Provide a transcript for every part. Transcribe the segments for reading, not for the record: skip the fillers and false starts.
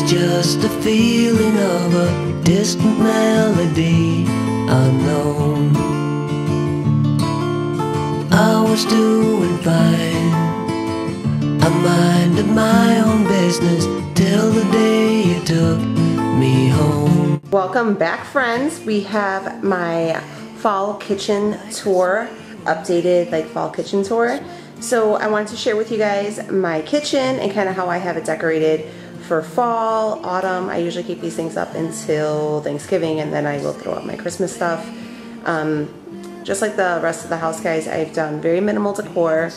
just the feeling of a distant melody unknown. I was doing fine, I minded my own business till the day you took me home. Welcome back, friends. We have my fall kitchen tour, updated like fall kitchen tour. So I wanted to share with you guys my kitchen and kind of how I have it decorated for fall, autumn. I usually keep these things up until Thanksgiving, and then I will throw up my Christmas stuff. Just like the rest of the house, guys, I've done very minimal decor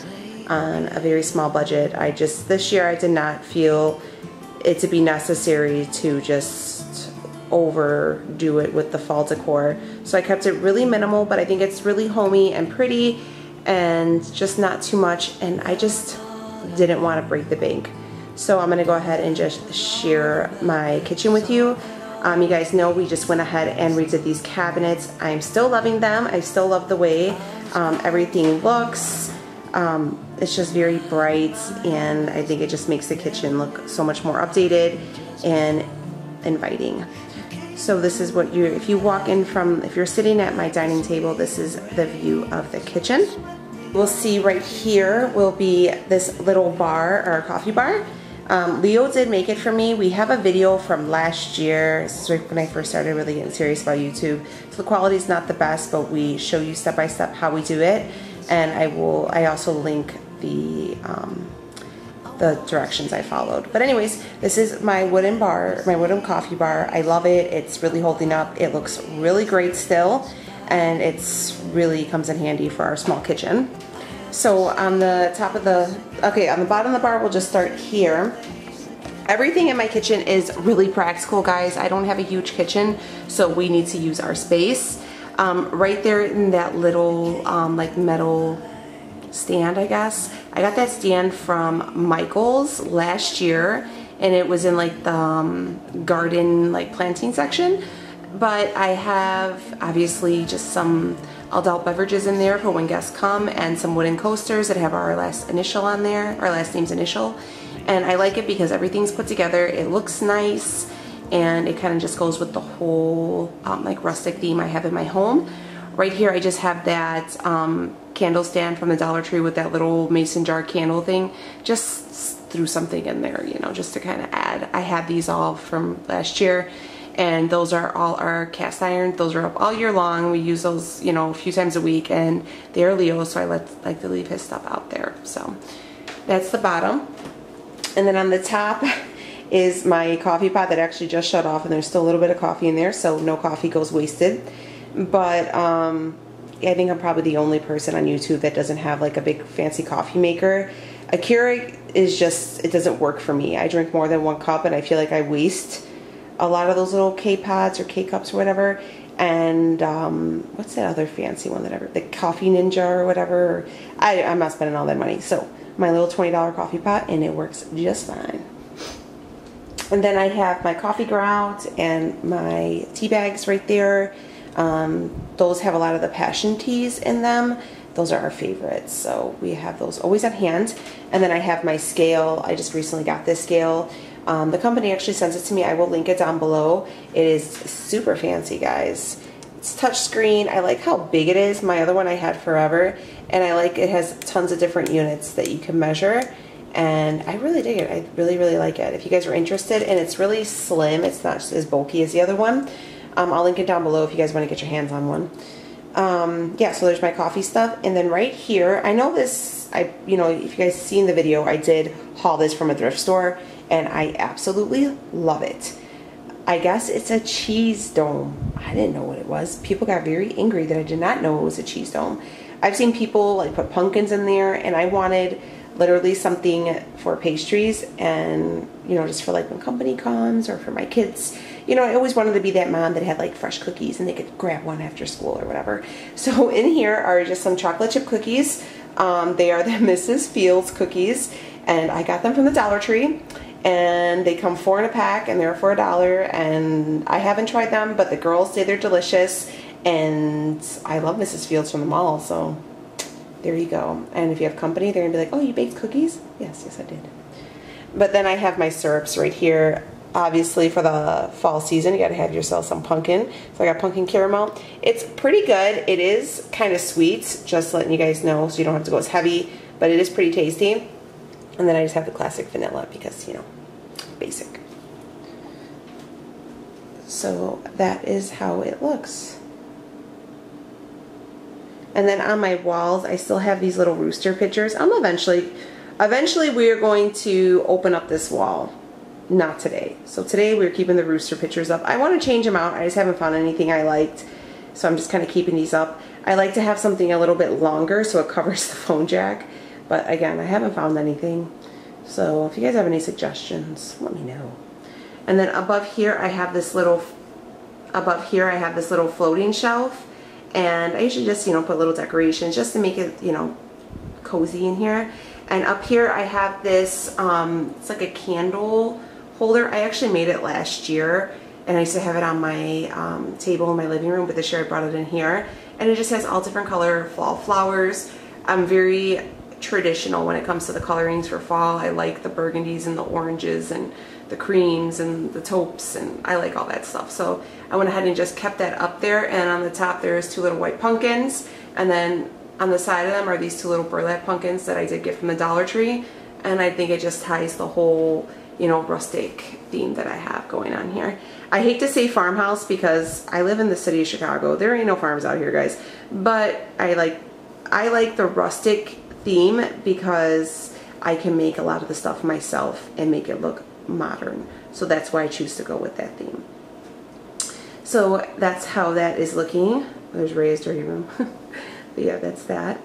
on a very small budget. This year I did not feel it to be necessary to just overdo it with the fall decor. So I kept it really minimal, but I think it's really homey and pretty and just not too much, and I just didn't want to break the bank. So I'm gonna go ahead and just share my kitchen with you. You guys know we just went ahead and redid these cabinets. I'm still loving them. I still love the way everything looks. It's just very bright, and I think it just makes the kitchen look so much more updated and inviting. So this is what if you're sitting at my dining table, this is the view of the kitchen. We'll see right here will be this little bar, or coffee bar. Leo did make it for me. We have a video from last year. This is right when I first started really getting serious about YouTube. So the quality is not the best, but we show you step by step how we do it. And I also link the directions I followed. But anyways, this is my wooden bar, my wooden coffee bar. I love it. It's really holding up. It looks really great still, and it's really comes in handy for our small kitchen. So on the bottom of the bar, we'll just start here. Everything in my kitchen is really practical, guys. I don't have a huge kitchen, so we need to use our space. Right there in that little like metal stand, I guess. I got that stand from Michael's last year, and it was in like the garden like planting section. But I have obviously just some adult beverages in there for when guests come, and some wooden coasters that have our last initial on there, our last name's initial. And I like it because everything's put together. It looks nice, and it kind of just goes with the whole like rustic theme I have in my home. Right here I just have that candle stand from the Dollar Tree with that little mason jar candle thing. Just threw something in there, you know, just to kind of add. I had these all from last year, and those are all our cast iron. Those are up all year long. We use those, you know, a few times a week, and they're Leo, so I like to leave his stuff out there. So that's the bottom. And then on the top is my coffee pot that actually just shut off, and there's still a little bit of coffee in there, so no coffee goes wasted. But I think I'm probably the only person on YouTube that doesn't have like a big fancy coffee maker. A Keurig is just, it doesn't work for me. I drink more than 1 cup, and I feel like I waste a lot of those little K-pods or K-cups or whatever. And what's that other fancy one the Coffee Ninja or whatever. I'm not spending all that money. So my little $20 coffee pot, and it works just fine. And then I have my coffee grout and my tea bags right there. Those have a lot of the passion teas in them. Those are our favorites, so we have those always at hand. And then I have my scale. I just recently got this scale. The company actually sends it to me. I will link it down below. It is super fancy, guys. It's touchscreen. I like how big it is. My other one I had forever, and I like it has tons of different units that you can measure, and I really dig it. I really, really like it. If you guys are interested, and it's really slim. It's not as bulky as the other one. I'll link it down below if you guys want to get your hands on one. Yeah, so there's my coffee stuff, and then right here, I know this, you know, if you guys seen the video, I did haul this from a thrift store, and I absolutely love it. I guess it's a cheese dome. I didn't know what it was. People got very angry that I did not know it was a cheese dome. I've seen people like put pumpkins in there, and I wanted literally something for pastries, and you know, just for like when company comes or for my kids. You know, I always wanted to be that mom that had like fresh cookies and they could grab one after school or whatever. So in here are just some chocolate chip cookies. They are the Mrs. Fields cookies, and I got them from the Dollar Tree, and they come 4 in a pack, and they're for $1, and I haven't tried them, but the girls say they're delicious, and I love Mrs. Fields from the mall, so there you go. And if you have company, they're gonna be like, oh, you baked cookies? Yes, yes I did. But then I have my syrups right here. obviously for the fall season, you gotta have yourself some pumpkin. So I got pumpkin caramel. It's pretty good. It is kind of sweet, just letting you guys know, so you don't have to go as heavy, but it is pretty tasty. And then I just have the classic vanilla because, you know, basic. So that is how it looks. And then on my walls, I still have these little rooster pictures. Eventually we are going to open up this wall. Not today. So today we're keeping the rooster pictures up. I want to change them out. I just haven't found anything I liked. So I'm just kind of keeping these up. I like to have something a little bit longer so it covers the phone jack. But again, I haven't found anything. So if you guys have any suggestions, let me know. And then above here I have this little floating shelf. And I usually just, you know, put little decorations just to make it, you know, cozy in here. And up here I have this, it's like a candle holder. I actually made it last year, and I used to have it on my table in my living room, but this year I brought it in here. And it just has all different color fall flowers. I'm very traditional when it comes to the colorings for fall. I like the burgundies and the oranges and the creams and the taupes, and I like all that stuff. So I went ahead and just kept that up there, and on the top there's 2 little white pumpkins, and then on the side of them are these 2 little burlap pumpkins that I did get from the Dollar Tree. And I think it just ties the whole, you know, rustic theme that I have going on here. I hate to say farmhouse because I live in the city of Chicago. There ain't no farms out here, guys. But I like the rustic theme because I can make a lot of the stuff myself and make it look modern. So that's why I choose to go with that theme. So that's how that is looking. There's Ray's dirty room. But yeah, that's that.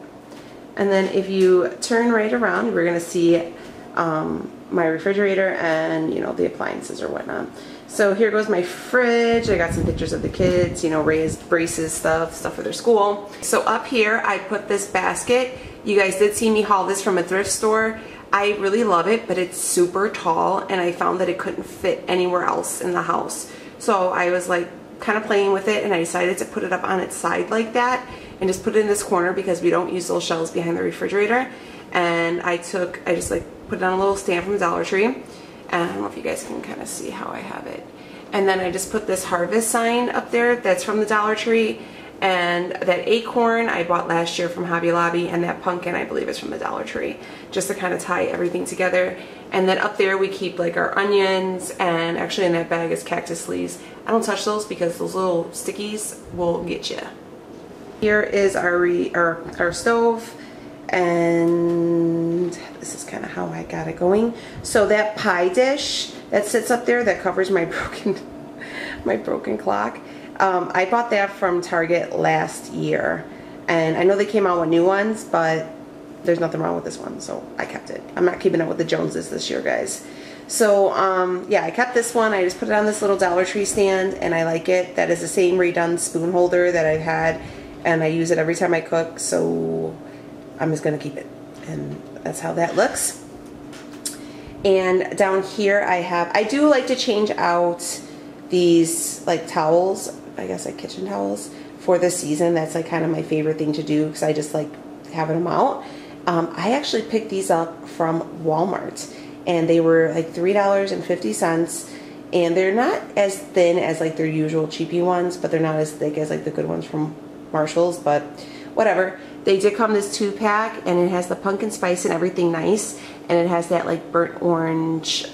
And then if you turn right around, we're gonna see my refrigerator and, you know, the appliances or whatnot. So here goes my fridge. I got some pictures of the kids, you know, Ray's braces, stuff for their school. So up here I put this basket. You guys did see me haul this from a thrift store. I really love it, but it's super tall, and I found that it couldn't fit anywhere else in the house. So I was like kind of playing with it, and I decided to put it up on its side like that and just put it in this corner because we don't use those shelves behind the refrigerator. And I just like put it on a little stand from the Dollar Tree, and I don't know if you guys can kind of see how I have it. And then I just put this harvest sign up there that's from the Dollar Tree, and that acorn I bought last year from Hobby Lobby, and that pumpkin I believe is from the Dollar Tree, just to kind of tie everything together. And then up there we keep like our onions, and actually in that bag is cactus leaves. I don't touch those because those little stickies will get you. Here is our stove, and this is kind of how I got it going. So that pie dish that sits up there that covers my broken clock, I bought that from Target last year, and I know they came out with new ones, but there's nothing wrong with this one, so I kept it. I'm not keeping up with the Joneses this year, guys. So yeah, I kept this one. I just put it on this little Dollar Tree stand, and I like it. That is the same redone spoon holder that I've had, and I use it every time I cook, so I'm just gonna keep it. And that's how that looks. And down here I do like to change out these like towels, I guess like kitchen towels, for the season. That's like kind of my favorite thing to do because I just like having them out. I actually picked these up from Walmart, and they were like $3.50, and they're not as thin as like their usual cheapy ones, but they're not as thick as like the good ones from Marshall's, but whatever. They did come this 2-pack, and it has the pumpkin spice and everything nice, and it has that like burnt orange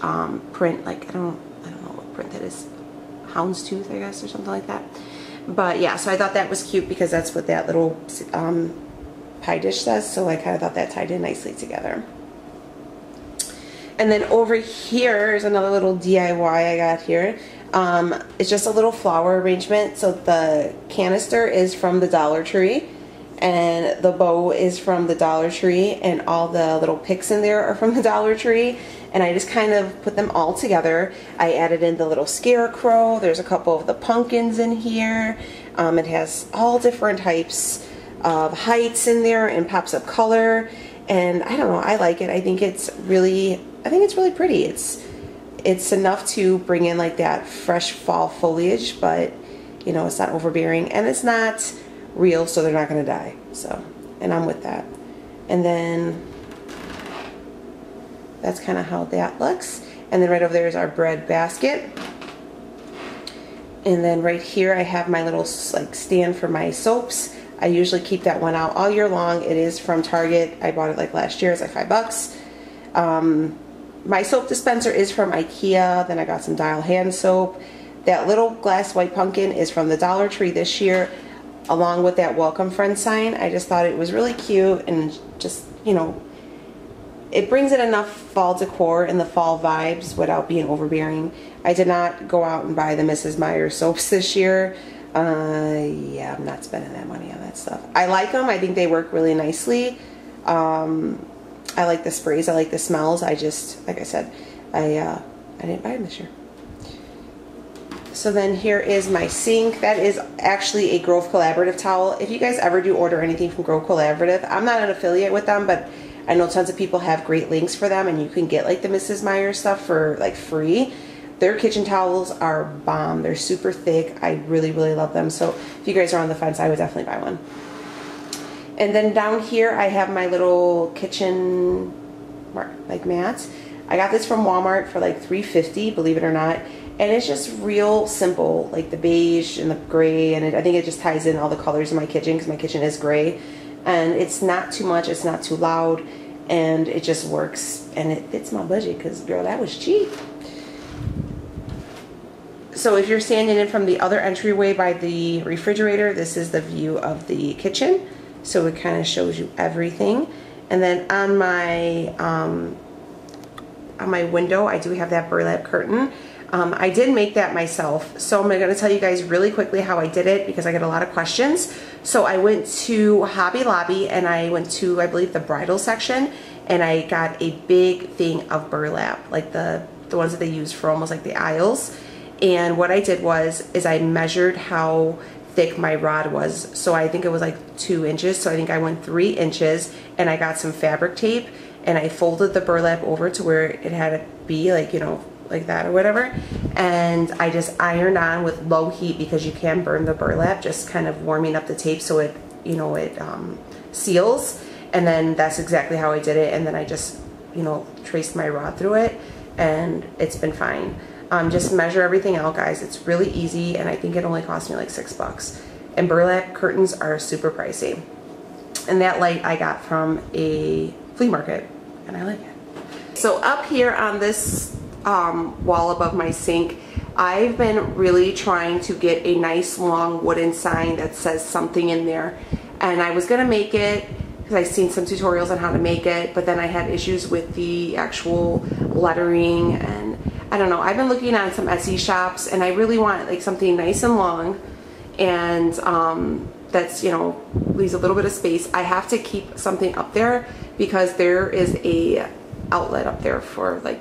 print, like I don't know what print that is, houndstooth I guess, or something like that. But yeah, so I thought that was cute because that's what that little pie dish says, so I kind of thought that tied in nicely together. And then over here is another little DIY I got here. It's just a little flower arrangement. So the canister is from the Dollar Tree, and the bow is from the Dollar Tree, and all the little picks in there are from the Dollar Tree. And I just kind of put them all together. I added in the little scarecrow. There's a couple of the pumpkins in here. It has all different types of heights in there and pops up color. And I don't know, I like it. I think it's really pretty. It's enough to bring in like that fresh fall foliage, but you know, it's not overbearing, and it's not real, so they're not gonna die. So, and I'm with that. And then that's kind of how that looks. And then right over there is our bread basket. And then right here I have my little like stand for my soaps. I usually keep that one out all year long. It is from Target. I bought it like last year. It's like $5. My soap dispenser is from IKEA. Then I got some Dial hand soap. That little glass white pumpkin is from the Dollar Tree this year, along with that welcome friend sign. I just thought it was really cute, and just, you know, it brings in enough fall decor and the fall vibes without being overbearing. I did not go out and buy the Mrs. Meyer's soaps this year. Yeah, I'm not spending that money on that stuff. I like them. I think they work really nicely. I like the sprays. I like the smells. I just, like I said, I didn't buy them this year. So then here is my sink. That is actually a Grove Collaborative towel. If you guys ever do order anything from Grove Collaborative, I'm not an affiliate with them, but I know tons of people have great links for them, and you can get like the Mrs. Meyer stuff for like free. Their kitchen towels are bomb. They're super thick. I really, really love them. So if you guys are on the fence, I would definitely buy one. And then down here I have my little kitchen like mats. I got this from Walmart for like $3.50, believe it or not. And it's just real simple, like the beige and the gray, and I think it just ties in all the colors in my kitchen because my kitchen is gray. And it's not too much, it's not too loud, and it just works, and it fits my budget because, girl, that was cheap. So if you're standing in from the other entryway by the refrigerator, this is the view of the kitchen. So it kind of shows you everything. And then on my window, I do have that burlap curtain. I did make that myself, so I'm going to tell you guys really quickly how I did it because I get a lot of questions. So I went to Hobby Lobby and I went to, I believe, the bridal section, and I got a big thing of burlap, like the ones that they use for almost like the aisles. And what I did is I measured how thick my rod was. So I think it was like 2 inches. So I think I went 3 inches, and I got some fabric tape and I folded the burlap over to where it had to be, like, you know, like that or whatever. And I just ironed on with low heat because you can burn the burlap, just kind of warming up the tape so it, you know, it seals. And then that's exactly how I did it. And then I just, you know, traced my rod through it, and it's been fine. Just measure everything out, guys. It's really easy, and I think it only cost me like $6. And burlap curtains are super pricey. And that light I got from a flea market, and I like it. So up here on this wall above my sink, I've been really trying to get a nice long wooden sign that says something in there. And I was gonna make it because I've seen some tutorials on how to make it, but then I had issues with the actual lettering, and I don't know. I've been looking on some Etsy shops, and I really want like something nice and long, and that's, you know, leaves a little bit of space. I have to keep something up there because there is a outlet up there for, like,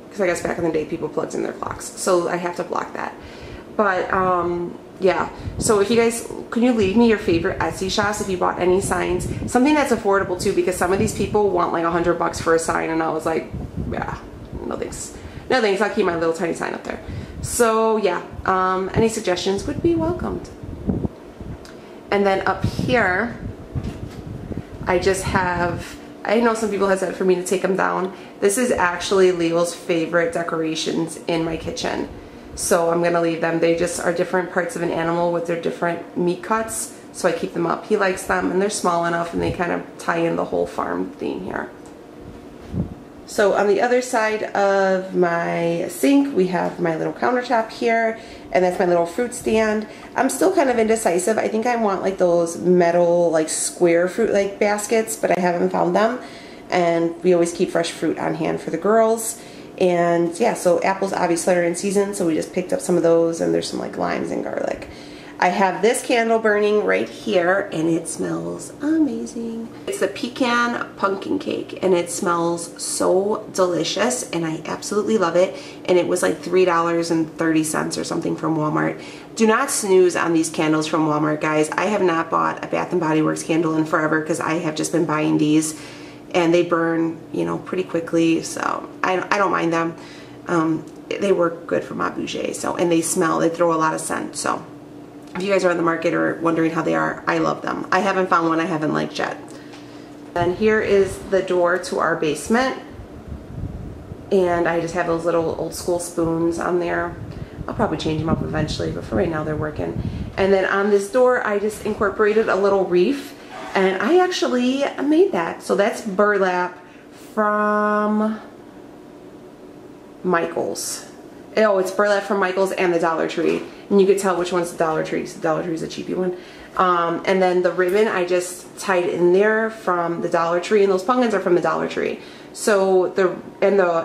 because I guess back in the day people plugged in their clocks, so I have to block that. But yeah, so if you guys, can you leave me your favorite Etsy shops if you bought any signs, something that's affordable too, because some of these people want like $100 for a sign, and I was like, yeah, no thanks. No thanks, I'll keep my little tiny sign up there. So yeah, any suggestions would be welcomed. And then up here, I just have, I know some people have said for me to take them down. This is actually Leo's favorite decorations in my kitchen. So I'm gonna leave them. They just are different parts of an animal with their different meat cuts. So I keep them up. He likes them, and they're small enough, and they kind of tie in the whole farm theme here. So on the other side of my sink, we have my little countertop here, and that's my little fruit stand. I'm still kind of indecisive. I think I want like those metal, like square fruit like baskets, but I haven't found them. And we always keep fresh fruit on hand for the girls. And yeah, so apples obviously are in season, so we just picked up some of those, and there's some like limes and garlic. I have this candle burning right here, and it smells amazing. It's the pecan pumpkin cake, and it smells so delicious, and I absolutely love it. And it was like $3.30 or something from Walmart. Do not snooze on these candles from Walmart, guys. I have not bought a Bath & Body Works candle in forever because I have just been buying these, and they burn, you know, pretty quickly, so I don't mind them. They work good for ma bougie, so, and they smell, they throw a lot of scent, so if you guys are on the market or wondering how they are, I love them. I haven't found one I haven't liked yet. And here is the door to our basement. And I just have those little old school spoons on there. I'll probably change them up eventually, but for right now they're working. And then on this door, I just incorporated a little reef, and I actually made that. So that's burlap from Michael's. Oh, it's burlap from Michael's and the Dollar Tree. And you could tell which one's the Dollar Tree, because the Dollar Tree is a cheapy one. And then the ribbon, I just tied in there from the Dollar Tree, and those pumpkins are from the Dollar Tree. So the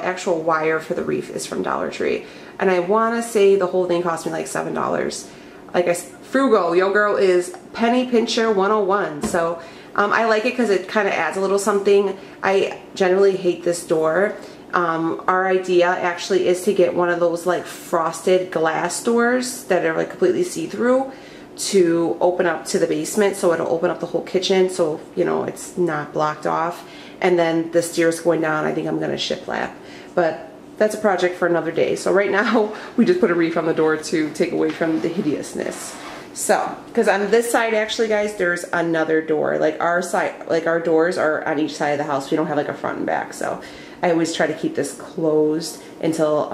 actual wire for the reef is from Dollar Tree. And I want to say the whole thing cost me like $7. Like frugal, yo girl is penny pincher 101. So I like it because it kind of adds a little something. I generally hate this door. Our idea actually is to get one of those like frosted glass doors that are like completely see-through to open up to the basement, so it'll open up the whole kitchen, so you know it's not blocked off. And then the stairs going down, I think I'm gonna shiplap, but that's a project for another day. So right now we just put a reef on the door to take away from the hideousness. So, because on this side actually, guys, there's another door. Like our side, like our doors are on each side of the house. We don't have like a front and back, so I always try to keep this closed until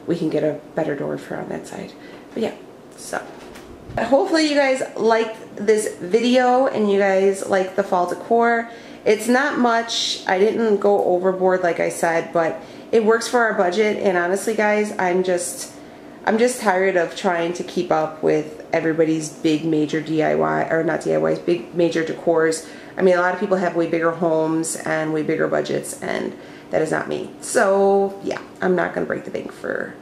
we can get a better door for on that side. But yeah, so hopefully you guys liked this video and you guys like the fall decor. It's not much. I didn't go overboard like I said, but it works for our budget. And honestly, guys, I'm just tired of trying to keep up with everybody's big major DIY, or not DIYs, big major decors. I mean, a lot of people have way bigger homes and way bigger budgets, and that is not me. So yeah, I'm not gonna break the bank for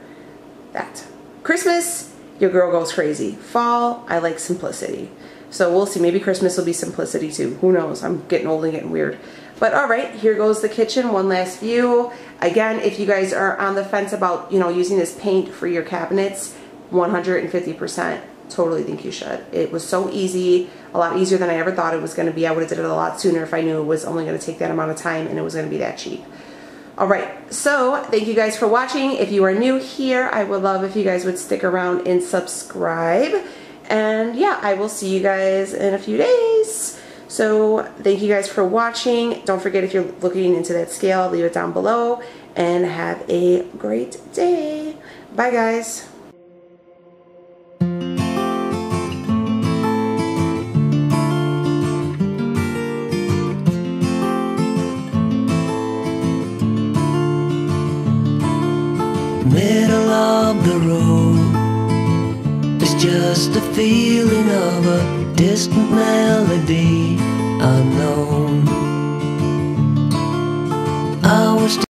that. Christmas, your girl goes crazy. Fall, I like simplicity. So we'll see, maybe Christmas will be simplicity too. Who knows? I'm getting old and getting weird. But all right, here goes the kitchen, one last view. Again, if you guys are on the fence about, you know, using this paint for your cabinets, 150%, totally think you should. It was so easy, a lot easier than I ever thought it was gonna be. I would have did it a lot sooner if I knew it was only gonna take that amount of time and it was gonna be that cheap. All right, so thank you guys for watching. If you are new here, I would love if you guys would stick around and subscribe. And yeah, I will see you guys in a few days. So thank you guys for watching. Don't forget, if you're looking into that scale, leave it down below, and have a great day. Bye guys. Middle of the road, there's just a feeling of a distant melody unknown.